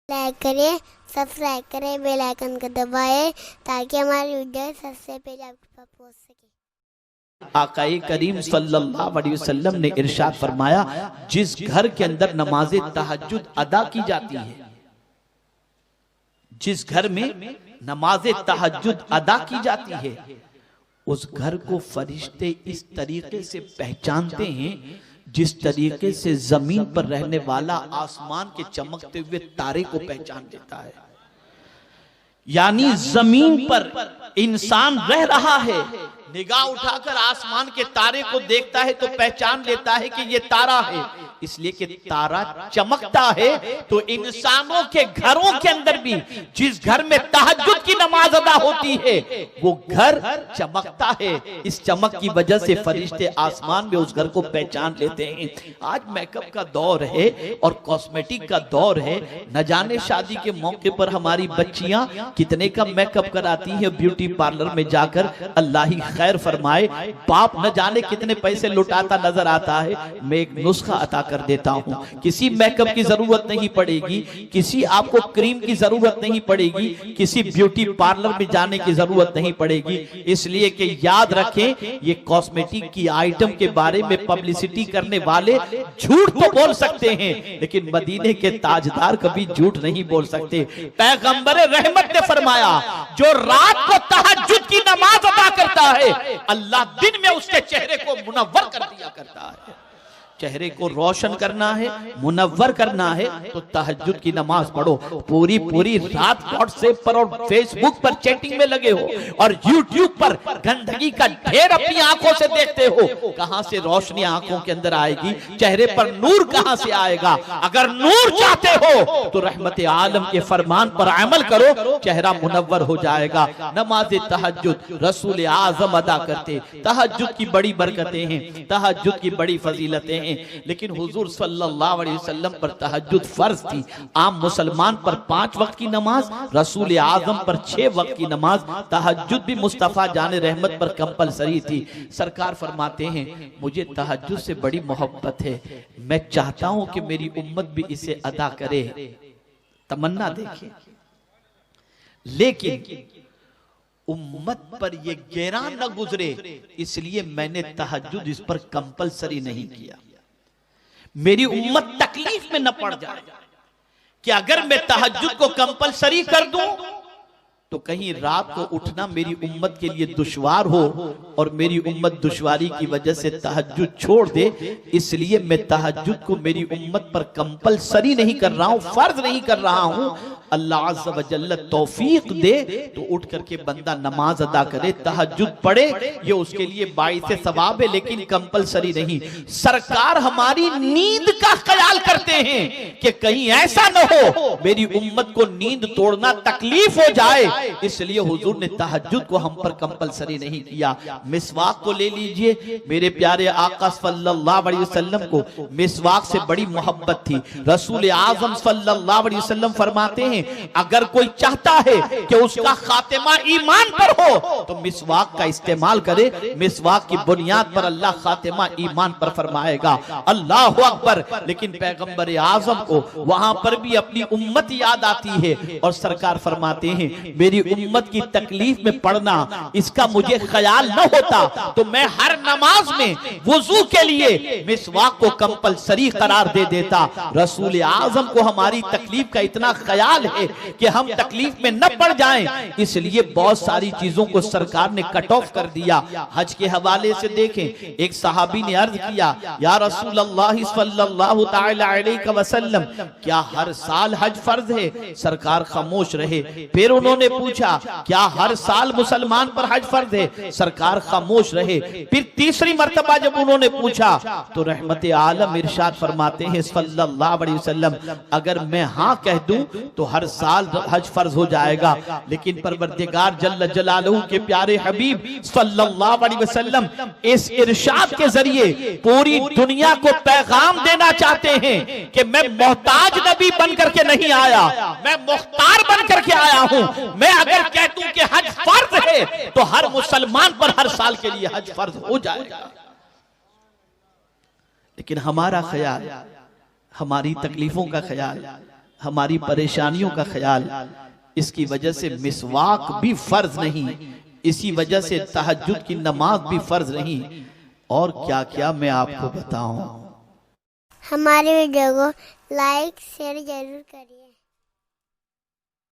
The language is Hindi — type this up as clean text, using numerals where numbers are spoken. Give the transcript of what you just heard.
लाइक करें, सब्सक्राइब करें, बेल आइकन को दबाएं ताकि हमारी वीडियो सबसे पहले आपके पास पहुंच सके। आकाए करीम सल्लल्लाहु अलैहि वसल्लम ने इरशाद फरमाया, जिस घर के अंदर नमाज तहज्जुद अदा की जाती है, जिस घर में नमाज तहज्जुद अदा की जाती है, उस घर को फरिश्ते इस तरीके से पहचानते हैं जिस तरीके से जमीन पर रहने वाला आसमान के चमकते हुए तारे को पहचान लेता है। यानी जमीन पर इंसान रह रहा है, निगाह उठाकर आसमान के तारे को देखता है तो पहचान लेता है कि ये तारा है, इसलिए कि तारा चमकता है। तो इंसानों के घरों के अंदर भी जिस घर में तहज्जुद की नमाज अदा होती है वो घर चमकता है। इस चमक की वजह से फरिश्ते आसमान में उस घर को पहचान लेते हैं। आज मेकअप का दौर है और कॉस्मेटिक का दौर है। न जाने शादी के मौके पर हमारी बच्चियां कितने का मेकअप कराती हैं ब्यूटी पार्लर में जाकर, अल्लाह ही खैर फरमाए। बाप न जाने कितने पैसे लुटाता नजर आता है। मैं एक नुस्खा अता कर देता हूं, किसी मेकअप की जरूरत नहीं पड़ेगी, किसी आपको क्रीम की जरूरत नहीं पड़ेगी, किसी ब्यूटी पार्लर में जाने की जरूरत नहीं पड़ेगी। इसलिए कि याद रखें, ये कॉस्मेटिक की आइटम के बारे में पब्लिसिटी करने वाले झूठ तो बोल सकते हैं, लेकिन मदीने के ताजदार कभी झूठ नहीं बोल सकते। पैगंबर रहमत ने फरमाया, जो रात को तहज्जुद की नमाज अदा करता है अल्लाह दिन में उसके चेहरे को मुनव्वर कर दिया करता है। चेहरे को रोशन करना है, मुनव्वर करना है तो तहज्जुद की नमाज पढ़ो। पूरी पूरी रात व्हाट्सएप पर और फेसबुक पर चैटिंग में लगे हो और यूट्यूब पर गंदगी का ढेर अपनी आंखों से देखते हो, कहां से रोशनी आंखों के अंदर आएगी? चेहरे पर नूर कहां से आएगा? अगर नूर चाहते हो तो रहमत आलम के फरमान पर अमल करो, चेहरा मुनव्वर हो जाएगा। नमाज तहज्जुद रसूल आजम अदा करते। तहज्जुद की बड़ी बरकतें हैं, तहज्जुद की बड़ी फजीलतें हैं, लेकिन हुजूर सल्लल्लाहु अलैहि वसल्लम पर तहज्जुद फर्ज थी। आम मुसलमान पर 5 वक्त की नमाज, रसूल आजम पर 6 वक्त की नमाज, तहज्जुद भी मुस्तफा जाने रहमत पर कंपलसरी थी। सरकार फरमाते हैं, मुझे तहज्जुद से बड़ी मोहब्बत है, मैं चाहता हूं कि मेरी उम्मत भी इसे अदा करे। तमन्ना देखिए, लेकिन उम्मत पर ये गिरा न गुजरे, इसलिए मैंने तहज्जुद इस पर कंपलसरी नहीं किया। मेरी उम्मत तकलीफ में न पड़ जाए कि अगर मैं तहज्जुद को कंपलसरी कर दूं तो कहीं रात को उठना मेरी उम्मत के लिए दुश्वार हो और मेरी उम्मत दुश्वारी की वजह से तहज्जुद छोड़ दे। इसलिए मैं तहज्जुद को मेरी उम्मत पर कंपलसरी नहीं कर रहा हूं, फर्ज नहीं कर रहा हूं। अल्लाह अज़्ज़ व जल्ल तौफीक दे तो उठ करके बंदा नमाज अदा करे, तहज्जुद पढ़े, ये उसके लिए बाइसे सवाब है, लेकिन कंपलसरी नहीं। सरकार हमारी नींद का ख्याल करते हैं कि कहीं ऐसा न हो मेरी उम्मत को नींद तोड़ना तकलीफ हो जाए, इसलिए हुजूर ने तहज्जुद को हम पर कंपलसरी नहीं किया। मिसवाक को ले लीजिए, मेरे प्यारे आका सल्लल्लाहु अलैहि वसल्लम को मिसवाक से बड़ी मोहब्बत थी। रसूल आजम सल्लल्लाहु अलैहि वसल्लम फरमाते हैं, अगर कोई चाहता है कि उसका खातिमा ईमान पर हो तो मिसवाक का इस्तेमाल करे। मिसवाक की बुनियाद पर अल्लाह खातिमा ईमान पर फरमाएगा। अल्लाह अकबर। लेकिन पैगंबर आजम को वहां पर भी अपनी उम्मत याद आती है और सरकार फरमाते हैं, मेरी उम्मत की तकलीफ में पड़ना इसका मुझे ख्याल न होता तो मैं हर नमाज में वुजू के लिए मिसवाक को कंपलसरी करार दे देता। रसूल आजम को हमारी तकलीफ का इतना ख्याल है कि हम तकलीफ में न पड़ जाएं, इसलिए बहुत सारी चीजों को सरकार ने कट ऑफ कर दिया। हज के हवाले से देखें, एक सहाबी ने अर्ज किया, या रसूल अल्लाह सल्लल्लाहु तआला अलैहि वसल्लम, क्या हर साल हज फर्ज है? सरकार खामोश रहे। फिर उन्होंने पूछा, क्या हर साल मुसलमान पर हज फर्ज है? सरकार खामोश रहे। फिर तीसरी मर्तबा जब उन्होंने पूछा तो रहमत आलम इरशाद फरमाते हैं सल्लल्लाहु अलैहि वसल्लम, अगर मैं हाँ कह दूं तो हर साल हज फर्ज हो जाएगा। लेकिन परवरदिगार जल्ल जलालहू के प्यारे हबीब सल्लल्लाहु अलैहि वसल्लम इस इरशाद के जरिए पूरी दुनिया को पैगाम देना चाहते हैं कि मैं मोहताज नबी बन करके नहीं आया, मैं मुख्तार बन करके आया हूं। मैं अगर कह दूं कि हज फर्ज है तो हर मुसलमान पर हर साल के लिए हज फर्ज हो जाएगा। लेकिन हमारा ख्याल, हमारी तकलीफों का ख्याल, हमारी परेशानियों का ख्याल। इसकी वजह से मिसवाक भी फर्ज नहीं, इसी वजह से तहज्जुद की नमाज भी फर्ज नहीं, और क्या क्या मैं आपको बताऊं। हमारे वीडियो को लाइक शेयर जरूर करिए।